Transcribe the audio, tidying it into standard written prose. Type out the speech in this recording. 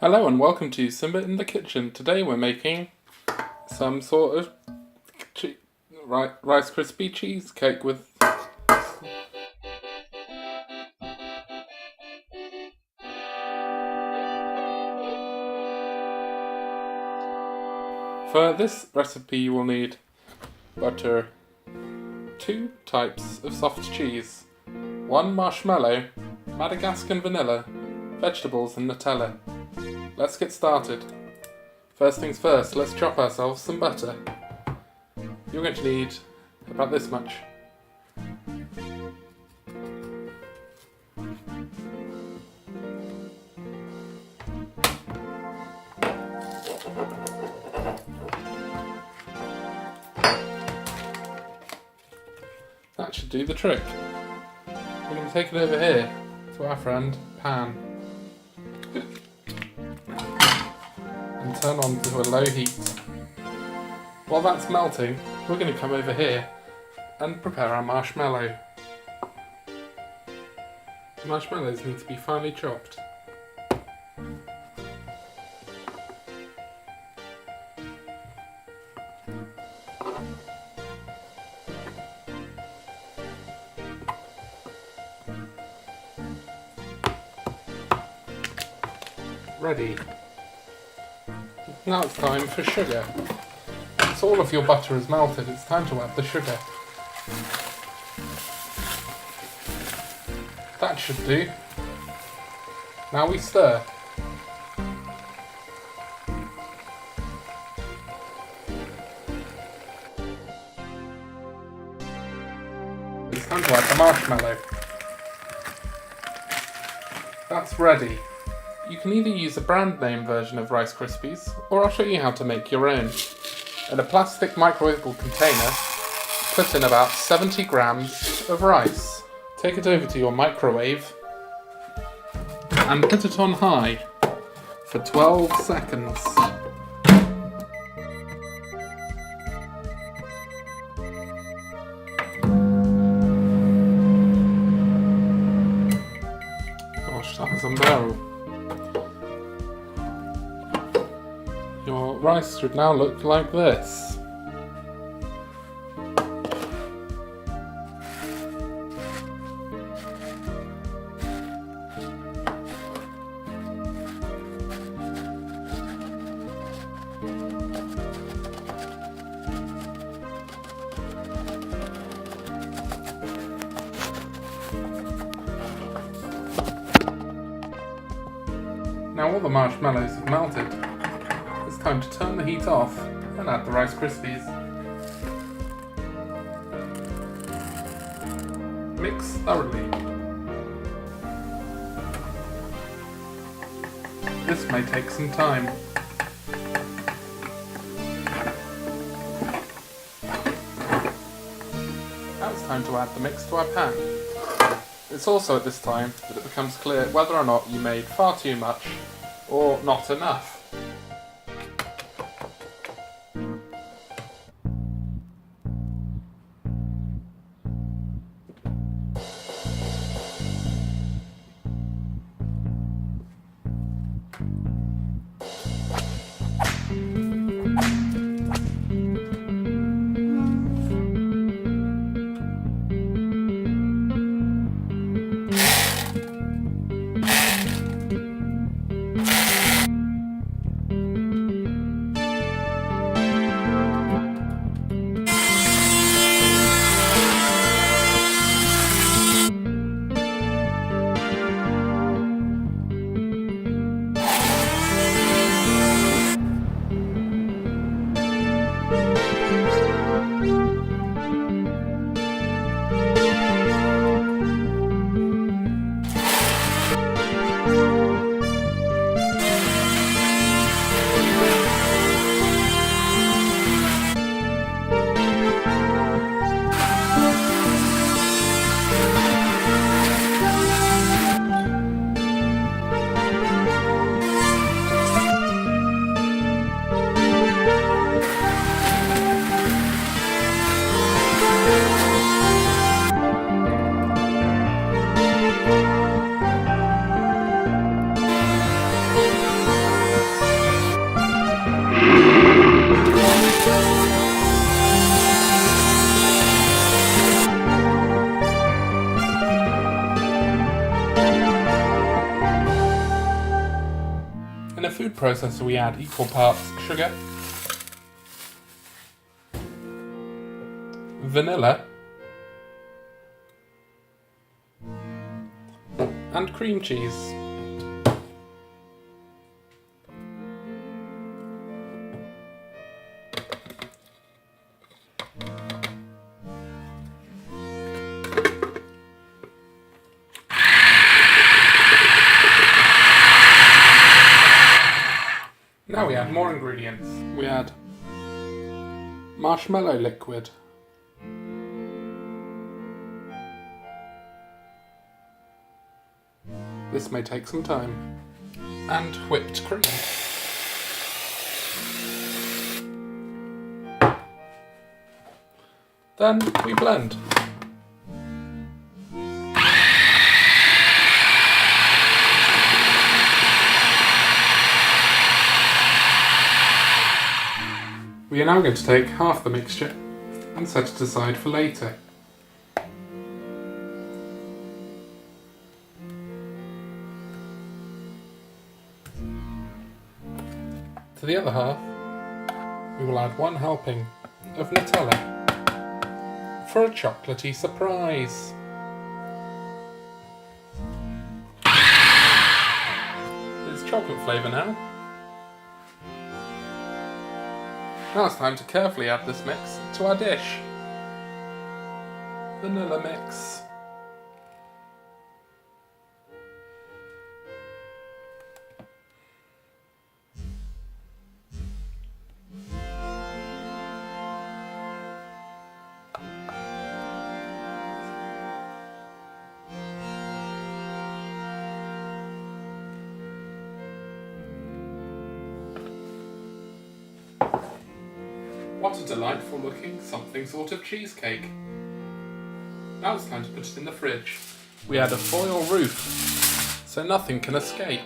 Hello and welcome to Simba in the kitchen. Today we're making some sort of Rice Krispie cheesecake with... For this recipe you will need butter, 2 types of soft cheese, 1 marshmallow, Madagascar vanilla, vegetables and Nutella. Let's get started. First things first, let's chop ourselves some butter. You're going to need about this much. That should do the trick. We're going to take it over here to our friend pan and turn on to a low heat. While that's melting, we're going to come over here and prepare our marshmallow. The marshmallows need to be finely chopped. Ready. Now it's time for sugar. Once all of your butter is melted, it's time to add the sugar. That should do. Now we stir. It's time to add the marshmallow. That's ready. You can either use a brand name version of Rice Krispies, or I'll show you how to make your own. In a plastic microwavable container, put in about 70 grams of rice. Take it over to your microwave and put it on high for 12 seconds. Gosh, that was unbearable. Your rice should now look like this. Now all the marshmallows have melted. It's time to turn the heat off and add the Rice Krispies. Mix thoroughly. This may take some time. Now it's time to add the mix to our pan. It's also at this time that it becomes clear whether or not you made far too much or not enough. In a food processor we add equal parts sugar, vanilla, and cream cheese. Now we add more ingredients. We add marshmallow liquid, this may take some time, and whipped cream. Then we blend. We are now going to take half the mixture and set it aside for later. To the other half, we will add 1 helping of Nutella for a chocolatey surprise. There's chocolate flavour now. Now it's time to carefully add this mix to our dish. Vanilla mix. What a delightful looking something sort of cheesecake. Now it's time to put it in the fridge. We add a foil roof so nothing can escape.